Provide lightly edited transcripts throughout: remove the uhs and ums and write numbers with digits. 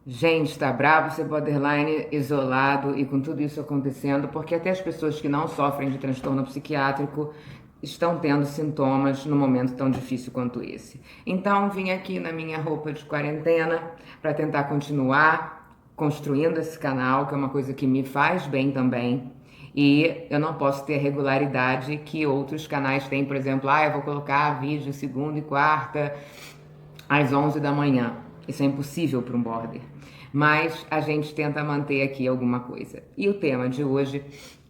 Gente, tá brabo ser borderline, isolado e com tudo isso acontecendo, porque até as pessoas que não sofrem de transtorno psiquiátrico estão tendo sintomas num momento tão difícil quanto esse. Então, vim aqui na minha roupa de quarentena para tentar continuar construindo esse canal, que é uma coisa que me faz bem também. E eu não posso ter a regularidade que outros canais têm, por exemplo, eu vou colocar vídeo segunda e quarta às 11 da manhã. Isso é impossível para um border. Mas a gente tenta manter aqui alguma coisa. E o tema de hoje,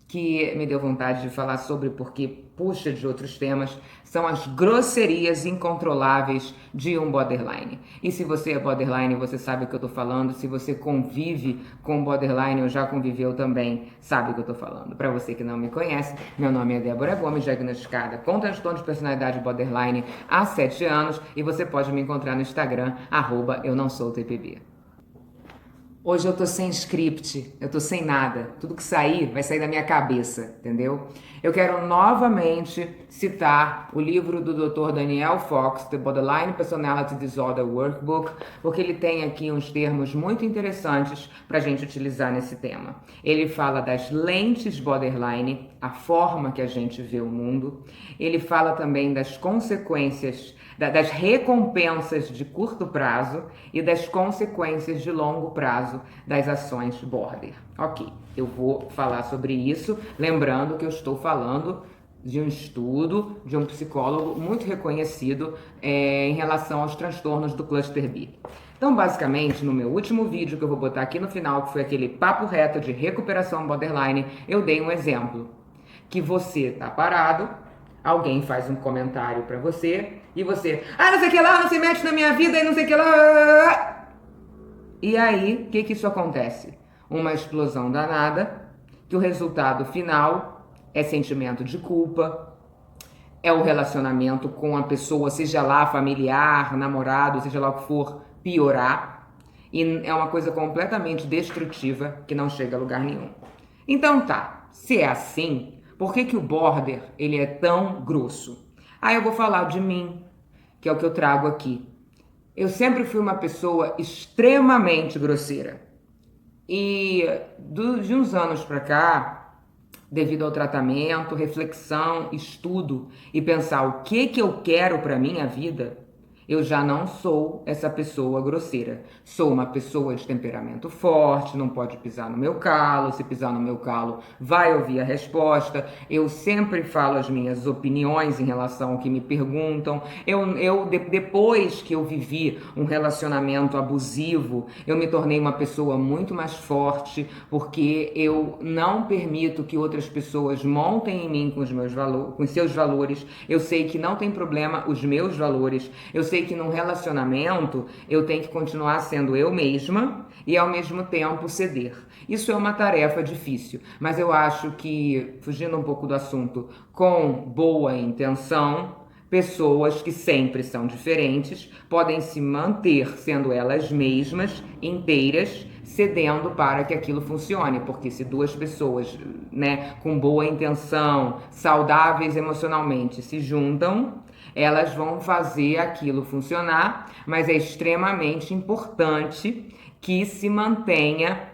que me deu vontade de falar sobre porque puxa de outros temas, são as grosserias incontroláveis de um borderline. E se você é borderline, você sabe o que eu tô falando. Se você convive com borderline ou já conviveu também, sabe o que eu tô falando. Para você que não me conhece, meu nome é Débora Gomes, diagnosticada com transtorno de personalidade borderline há 7 anos e você pode me encontrar no Instagram, @eu-não-sou-tpb. Hoje eu tô sem script, eu tô sem nada. Tudo que sair vai sair da minha cabeça, entendeu? Eu quero novamente citar o livro do Dr. Daniel Fox, The Borderline Personality Disorder Workbook, porque ele tem aqui uns termos muito interessantes para a gente utilizar nesse tema. Ele fala das lentes borderline, a forma que a gente vê o mundo. Ele fala também das consequências, das recompensas de curto prazo e das consequências de longo prazo das ações border. Ok, eu vou falar sobre isso, lembrando que eu estou falando de um estudo de um psicólogo muito reconhecido em relação aos transtornos do cluster B. Então, basicamente, no meu último vídeo que eu vou botar aqui no final, que foi aquele papo reto de recuperação borderline, eu dei um exemplo. Que você tá parado, alguém faz um comentário pra você e você, não sei o que lá, não se mete na minha vida e não sei o que lá. E aí, o que isso acontece? Uma explosão danada, que o resultado final é sentimento de culpa, é o relacionamento com a pessoa, seja lá familiar, namorado, seja lá o que for, piorar. E é uma coisa completamente destrutiva que não chega a lugar nenhum. Então tá, se é assim, por que o border ele é tão grosso? Eu vou falar de mim, que é o que eu trago aqui. Eu sempre fui uma pessoa extremamente grosseira. E de uns anos pra cá, devido ao tratamento, reflexão, estudo e pensar o que eu quero pra minha vida, eu já não sou essa pessoa grosseira. Sou uma pessoa de temperamento forte, não pode pisar no meu calo. Se pisar no meu calo, vai ouvir a resposta. Eu sempre falo as minhas opiniões em relação ao que me perguntam. Depois que eu vivi um relacionamento abusivo, eu me tornei uma pessoa muito mais forte, porque eu não permito que outras pessoas montem em mim com os meus valores, com seus valores. Eu sei que não tem problema os meus valores. Eu sei que num relacionamento eu tenho que continuar sendo eu mesma e ao mesmo tempo ceder. Isso é uma tarefa difícil, mas eu acho que, fugindo um pouco do assunto, com boa intenção, pessoas que sempre são diferentes podem se manter sendo elas mesmas, inteiras, cedendo para que aquilo funcione, porque se duas pessoas, com boa intenção, saudáveis emocionalmente, se juntam, elas vão fazer aquilo funcionar, mas é extremamente importante que se mantenha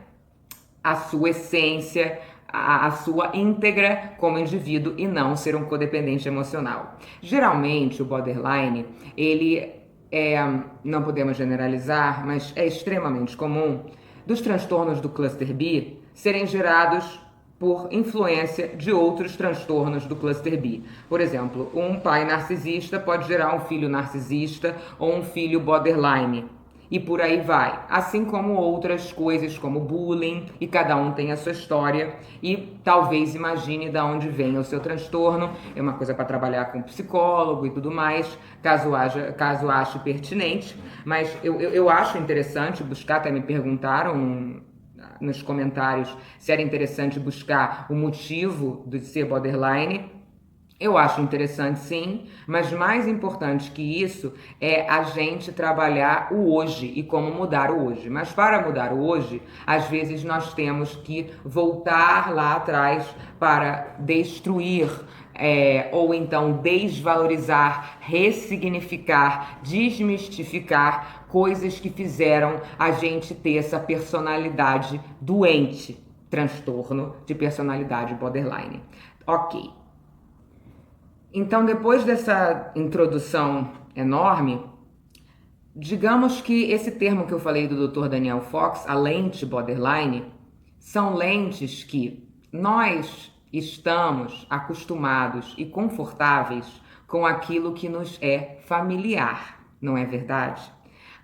a sua essência, a sua íntegra como indivíduo e não ser um codependente emocional. Geralmente o borderline, ele não podemos generalizar, mas é extremamente comum dos transtornos do cluster B serem gerados por influência de outros transtornos do cluster B. Por exemplo, um pai narcisista pode gerar um filho narcisista ou um filho borderline. E por aí vai. Assim como outras coisas como bullying, e cada um tem a sua história e talvez imagine de onde vem o seu transtorno. É uma coisa para trabalhar com psicólogo e tudo mais, caso ache pertinente. Mas eu acho interessante buscar, até me perguntaram nos comentários se era interessante buscar o motivo de ser borderline. Eu acho interessante, sim, mas mais importante que isso é a gente trabalhar o hoje e como mudar o hoje. Mas para mudar o hoje, às vezes nós temos que voltar lá atrás para destruir ou então desvalorizar, ressignificar, desmistificar coisas que fizeram a gente ter essa personalidade doente, transtorno de personalidade borderline. Ok. Então, depois dessa introdução enorme, digamos que esse termo que eu falei do Dr. Daniel Fox, a lente borderline, são lentes que nós estamos acostumados e confortáveis com aquilo que nos é familiar, não é verdade?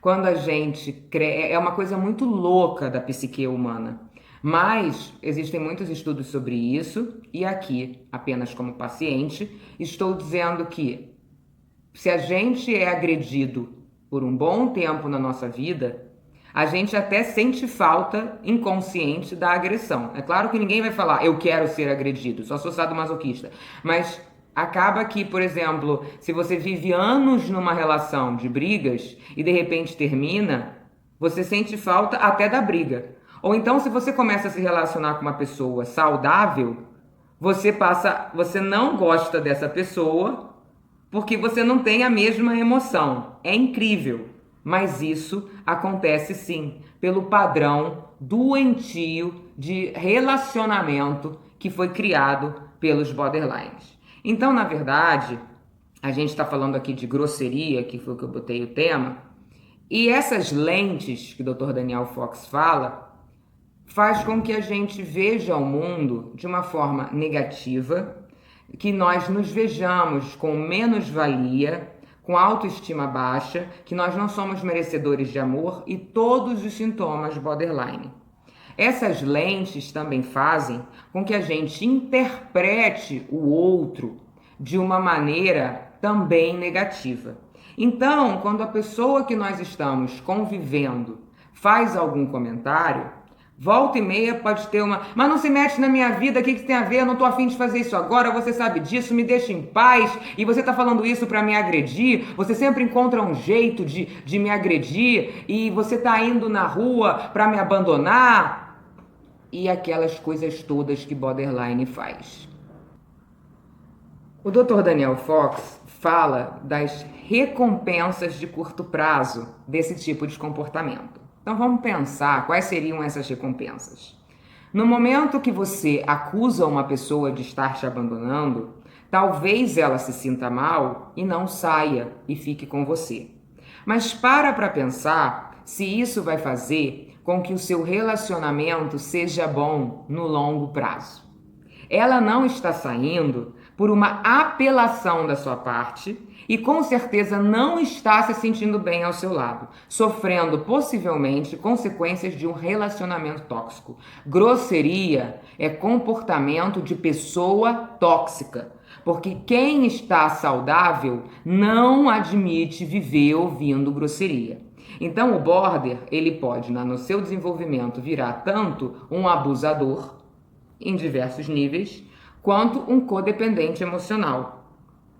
Quando a gente é uma coisa muito louca da psique humana, mas existem muitos estudos sobre isso e aqui, apenas como paciente, estou dizendo que se a gente é agredido por um bom tempo na nossa vida, a gente até sente falta inconsciente da agressão. É claro que ninguém vai falar, eu quero ser agredido, só sou sadomasoquista. Mas acaba que, por exemplo, se você vive anos numa relação de brigas e de repente termina, você sente falta até da briga. Ou então, se você começa a se relacionar com uma pessoa saudável, você não gosta dessa pessoa porque você não tem a mesma emoção. É incrível. Mas isso acontece sim, pelo padrão doentio de relacionamento que foi criado pelos borderlines. Então, na verdade, a gente está falando aqui de grosseria, que foi o que eu botei o tema, e essas lentes que o Dr. Daniel Fox fala, faz com que a gente veja o mundo de uma forma negativa, que nós nos vejamos com menos-valia, com autoestima baixa, que nós não somos merecedores de amor e todos os sintomas borderline. Essas lentes também fazem com que a gente interprete o outro de uma maneira também negativa. Então, quando a pessoa que nós estamos convivendo faz algum comentário, volta e meia pode ter uma... Mas não se mete na minha vida, o que tem a ver? Eu não tô afim de fazer isso agora, você sabe disso, me deixa em paz. E você tá falando isso pra me agredir? Você sempre encontra um jeito de me agredir? E você tá indo na rua pra me abandonar? E aquelas coisas todas que borderline faz. O Dr. Daniel Fox fala das recompensas de curto prazo desse tipo de comportamento. Então vamos pensar quais seriam essas recompensas. No momento que você acusa uma pessoa de estar te abandonando, talvez ela se sinta mal e não saia e fique com você. Mas para pensar se isso vai fazer com que o seu relacionamento seja bom no longo prazo. Ela não está saindo por uma apelação da sua parte e com certeza não está se sentindo bem ao seu lado, sofrendo possivelmente consequências de um relacionamento tóxico. Grosseria é comportamento de pessoa tóxica, porque quem está saudável não admite viver ouvindo grosseria. Então o border, ele pode, no seu desenvolvimento, virar tanto um abusador, em diversos níveis, quanto um codependente emocional,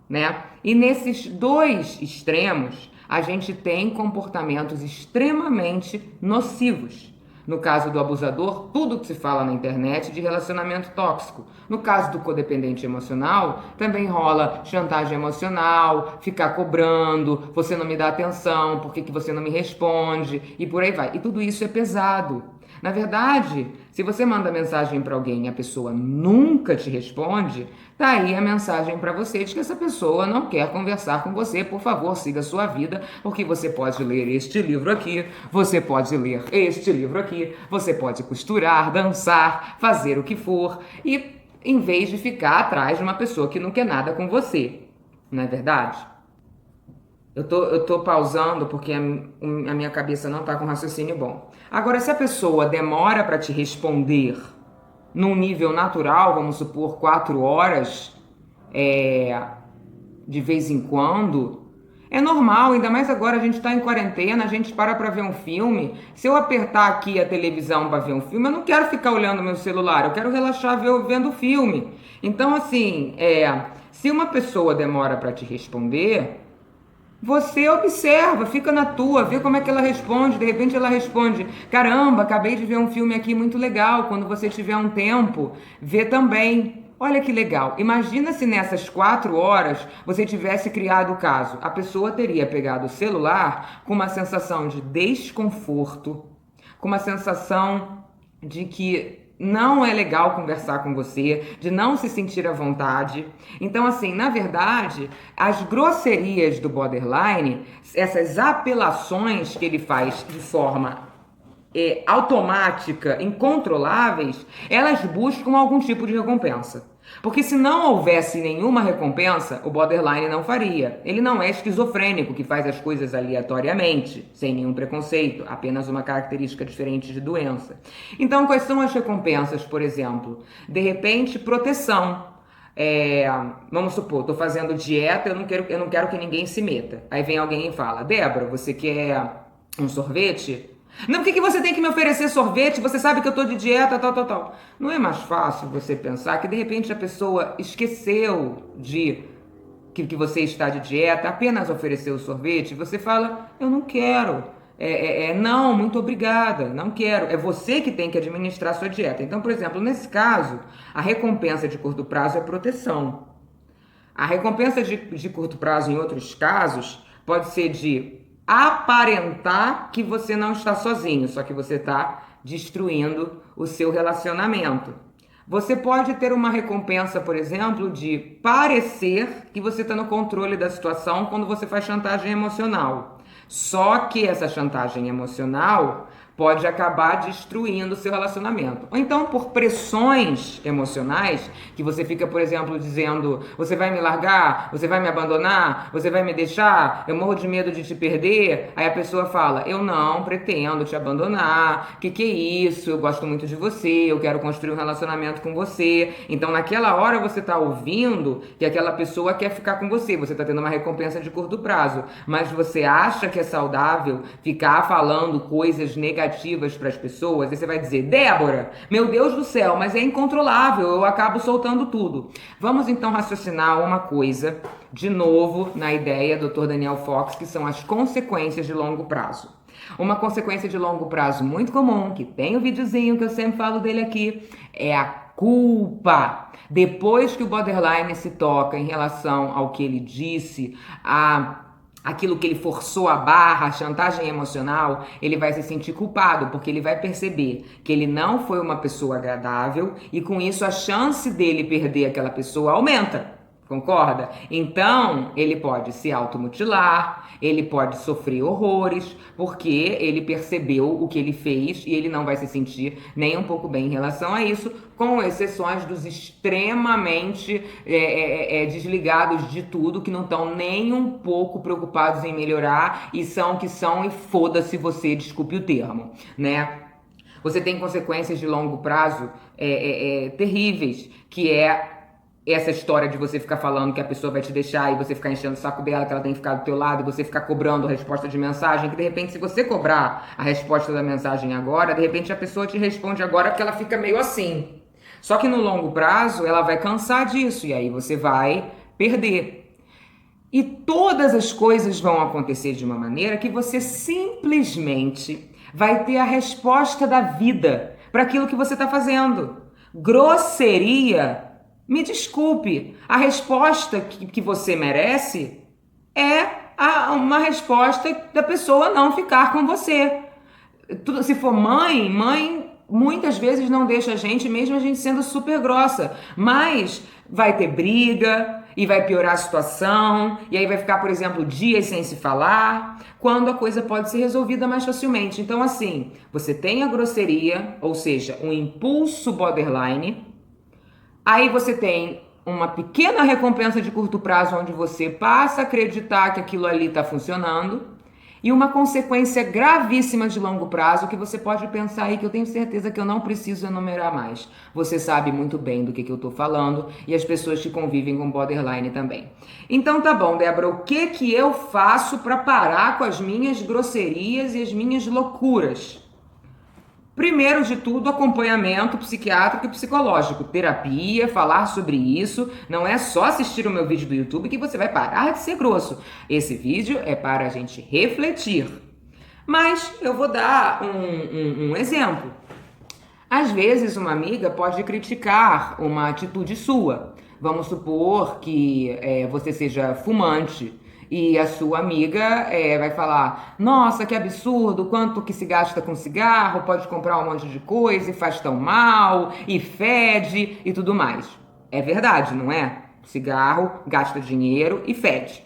né? E nesses dois extremos, a gente tem comportamentos extremamente nocivos. No caso do abusador, tudo que se fala na internet de relacionamento tóxico. No caso do codependente emocional, também rola chantagem emocional, ficar cobrando, você não me dá atenção, por que você não me responde, e por aí vai. E tudo isso é pesado. Na verdade, se você manda mensagem para alguém e a pessoa nunca te responde, tá aí a mensagem para você de que essa pessoa não quer conversar com você. Por favor, siga a sua vida, porque você pode ler este livro aqui, você pode ler este livro aqui, você pode costurar, dançar, fazer o que for, e em vez de ficar atrás de uma pessoa que não quer nada com você. Não é verdade? Eu tô pausando porque a minha cabeça não tá com raciocínio bom. Agora, se a pessoa demora para te responder num nível natural, vamos supor 4 horas, de vez em quando, é normal, ainda mais agora a gente tá em quarentena, a gente para ver um filme. Se eu apertar aqui a televisão para ver um filme, eu não quero ficar olhando meu celular, eu quero relaxar vendo o filme. Então, assim, se uma pessoa demora para te responder, você observa, fica na tua, vê como é que ela responde. De repente ela responde, caramba, acabei de ver um filme aqui muito legal. Quando você tiver um tempo, vê também. Olha que legal. Imagina se nessas 4 horas você tivesse criado o caso. A pessoa teria pegado o celular com uma sensação de desconforto, com uma sensação de que não é legal conversar com você, de não se sentir à vontade. Então, assim, na verdade, as grosserias do borderline, essas apelações que ele faz de forma automática, incontroláveis, elas buscam algum tipo de recompensa. Porque se não houvesse nenhuma recompensa, o borderline não faria. Ele não é esquizofrênico, que faz as coisas aleatoriamente, sem nenhum preconceito, apenas uma característica diferente de doença. Então, quais são as recompensas, por exemplo? De repente, proteção. Vamos supor, estou fazendo dieta, eu não quero que ninguém se meta. Aí vem alguém e fala, Débora, você quer um sorvete? Não, por que você tem que me oferecer sorvete? Você sabe que eu tô de dieta, tal. Não é mais fácil você pensar que de repente a pessoa esqueceu de que você está de dieta, apenas ofereceu o sorvete, você fala, eu não quero. Não, muito obrigada, não quero. É você que tem que administrar a sua dieta. Então, por exemplo, nesse caso, a recompensa de curto prazo é proteção. A recompensa de curto prazo, em outros casos, pode ser de aparentar que você não está sozinho, só que você está destruindo o seu relacionamento. Você pode ter uma recompensa, por exemplo, de parecer que você está no controle da situação quando você faz chantagem emocional. Só que essa chantagem emocional pode acabar destruindo o seu relacionamento. Ou então por pressões emocionais, que você fica, por exemplo, dizendo, você vai me largar, você vai me abandonar, você vai me deixar, eu morro de medo de te perder. Aí a pessoa fala, eu não pretendo te abandonar, que é isso, eu gosto muito de você, eu quero construir um relacionamento com você. Então naquela hora você está ouvindo que aquela pessoa quer ficar com você, você está tendo uma recompensa de curto prazo, mas você acha que é saudável ficar falando coisas negativas para as pessoas, e você vai dizer, Débora, meu Deus do céu, mas é incontrolável, eu acabo soltando tudo. Vamos então raciocinar uma coisa, de novo, na ideia do Dr. Daniel Fox, que são as consequências de longo prazo. Uma consequência de longo prazo muito comum, que tem o videozinho que eu sempre falo dele aqui, é a culpa. Depois que o borderline se toca em relação ao que ele disse, aquilo que ele forçou a barra, a chantagem emocional, ele vai se sentir culpado, porque ele vai perceber que ele não foi uma pessoa agradável e com isso a chance dele perder aquela pessoa aumenta. Concorda? Então, ele pode se automutilar, ele pode sofrer horrores, porque ele percebeu o que ele fez e ele não vai se sentir nem um pouco bem em relação a isso, com exceções dos extremamente desligados de tudo, que não estão nem um pouco preocupados em melhorar e são que são e foda-se você, desculpe o termo, né? Você tem consequências de longo prazo terríveis, que é essa história de você ficar falando que a pessoa vai te deixar e você ficar enchendo o saco dela, que ela tem que ficar do teu lado, e você ficar cobrando a resposta de mensagem, que de repente se você cobrar a resposta da mensagem agora, de repente a pessoa te responde agora porque ela fica meio assim. Só que no longo prazo ela vai cansar disso e aí você vai perder. E todas as coisas vão acontecer de uma maneira que você simplesmente vai ter a resposta da vida para aquilo que você está fazendo. Grosseria, me desculpe, a resposta que você merece é uma resposta da pessoa não ficar com você. Se for mãe muitas vezes não deixa a gente, mesmo a gente sendo super grossa, mas vai ter briga e vai piorar a situação, e aí vai ficar, por exemplo, dias sem se falar, quando a coisa pode ser resolvida mais facilmente. Então, assim, você tem a grosseria, ou seja, um impulso borderline. Aí você tem uma pequena recompensa de curto prazo onde você passa a acreditar que aquilo ali está funcionando e uma consequência gravíssima de longo prazo que você pode pensar aí que eu tenho certeza que eu não preciso enumerar mais. Você sabe muito bem do que eu estou falando e as pessoas que convivem com borderline também. Então tá bom, Débora, o que eu faço para parar com as minhas grosserias e as minhas loucuras? Primeiro de tudo, acompanhamento psiquiátrico e psicológico, terapia, falar sobre isso. Não é só assistir o meu vídeo do YouTube que você vai parar de ser grosso. Esse vídeo é para a gente refletir. Mas eu vou dar um exemplo. Às vezes, uma amiga pode criticar uma atitude sua. Vamos supor que você seja fumante e a sua amiga vai falar: nossa, que absurdo, quanto que se gasta com cigarro, pode comprar um monte de coisa e faz tão mal, e fede e tudo mais. É verdade, não é? Cigarro gasta dinheiro e fede.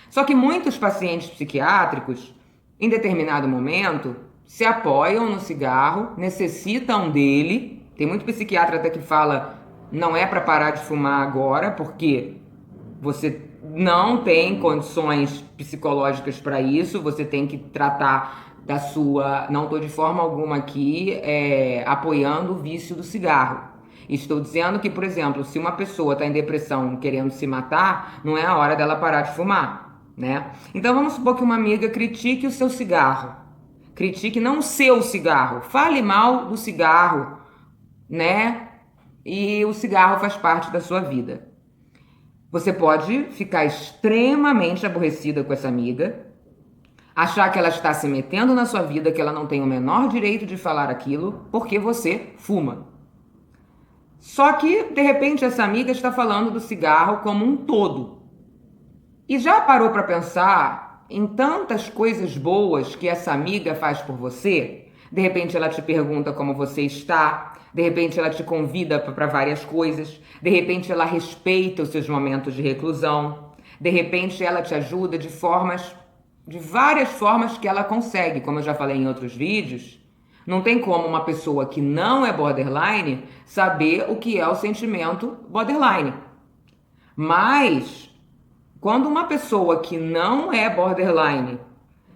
Só que muitos pacientes psiquiátricos, em determinado momento, se apoiam no cigarro, necessitam dele. Tem muito psiquiatra até que fala: não é para parar de fumar agora, porque você não tem condições psicológicas para isso, você tem que tratar da sua. Não estou de forma alguma aqui apoiando o vício do cigarro. Estou dizendo que, por exemplo, se uma pessoa está em depressão querendo se matar, não é a hora dela parar de fumar, né? Então vamos supor que uma amiga critique o seu cigarro. Critique não o seu cigarro, fale mal do cigarro, né? E o cigarro faz parte da sua vida. Você pode ficar extremamente aborrecida com essa amiga, achar que ela está se metendo na sua vida, que ela não tem o menor direito de falar aquilo, porque você fuma. Só que, de repente, essa amiga está falando do cigarro como um todo. E já parou para pensar em tantas coisas boas que essa amiga faz por você? De repente ela te pergunta como você está, de repente ela te convida para várias coisas, de repente ela respeita os seus momentos de reclusão, de repente ela te ajuda de várias formas que ela consegue, como eu já falei em outros vídeos. Não tem como uma pessoa que não é borderline saber o que é o sentimento borderline. Mas quando uma pessoa que não é borderline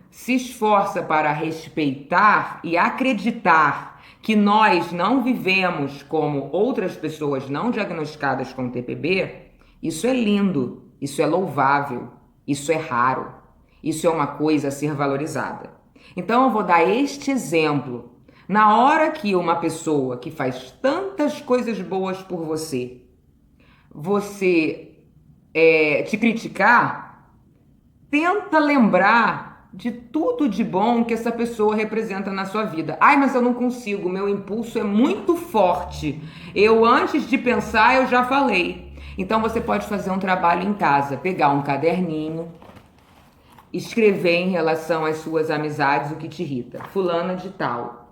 se esforça para respeitar e acreditar que nós não vivemos como outras pessoas não diagnosticadas com TPB, isso é lindo, isso é louvável, isso é raro, isso é uma coisa a ser valorizada. Então eu vou dar este exemplo. Na hora que uma pessoa que faz tantas coisas boas por você, te criticar, tenta lembrar de tudo de bom que essa pessoa representa na sua vida. Ai, mas eu não consigo, meu impulso é muito forte. Antes de pensar, eu já falei. Então você pode fazer um trabalho em casa, pegar um caderninho, escrever em relação às suas amizades o que te irrita. Fulana de tal,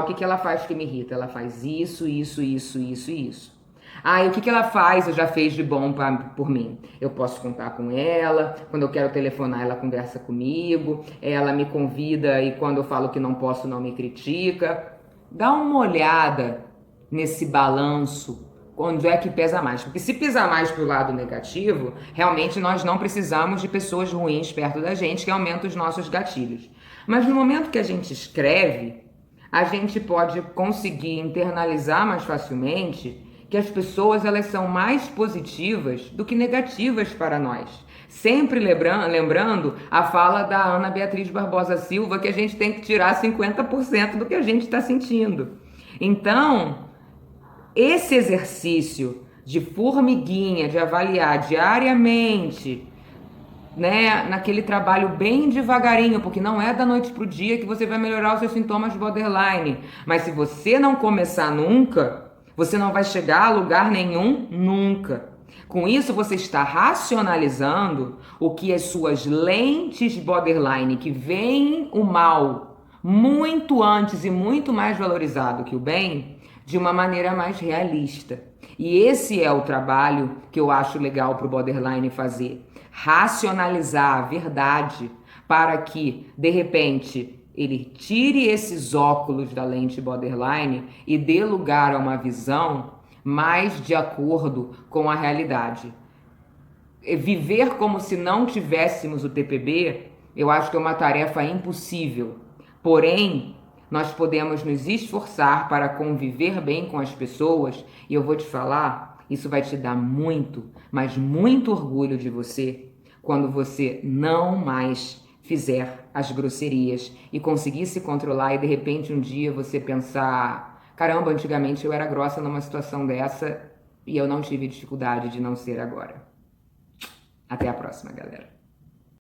o que ela faz que me irrita? Ela faz isso, isso, isso, isso e isso. E o que ela faz ou já fez de bom por mim? Eu posso contar com ela, quando eu quero telefonar ela conversa comigo, ela me convida e quando eu falo que não posso não me critica. Dá uma olhada nesse balanço, onde é que pesa mais. Porque se pesar mais pro lado negativo, realmente nós não precisamos de pessoas ruins perto da gente, que aumenta os nossos gatilhos. Mas no momento que a gente escreve, a gente pode conseguir internalizar mais facilmente que as pessoas elas são mais positivas do que negativas para nós. Sempre lembrando a fala da Ana Beatriz Barbosa Silva, que a gente tem que tirar 50% do que a gente está sentindo. Então, esse exercício de formiguinha, de avaliar diariamente, né, naquele trabalho bem devagarinho, porque não é da noite pro dia que você vai melhorar os seus sintomas de borderline. Mas se você não começar nunca, você não vai chegar a lugar nenhum nunca. Com isso, você está racionalizando o que as suas lentes borderline, que veem o mal muito antes e muito mais valorizado que o bem, de uma maneira mais realista. E esse é o trabalho que eu acho legal para o borderline fazer. Racionalizar a verdade para que, de repente, ele tire esses óculos da lente borderline e dê lugar a uma visão mais de acordo com a realidade. Viver como se não tivéssemos o TPB, eu acho que é uma tarefa impossível. Porém, nós podemos nos esforçar para conviver bem com as pessoas e eu vou te falar, isso vai te dar muito, mas muito orgulho de você quando você não mais fizer as grosserias e conseguir se controlar e de repente um dia você pensar: caramba, antigamente eu era grossa numa situação dessa e eu não tive dificuldade de não ser agora. Até a próxima, galera.